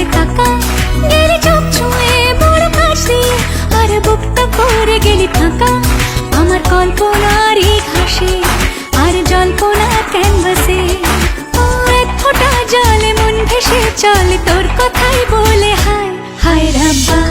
বলে কাকা, গেলি চোখ ছুঁয়ে বড় কাশি, আর বুকটা করে গেলি ফাঁকা। আমার কল্পনারই ঘাসে আর জল্পনার ক্যানভাসে, ও এক ফোঁটা জলে মন ভেসে চলে তোর কথাই বলে হায় হায় রাব্বা।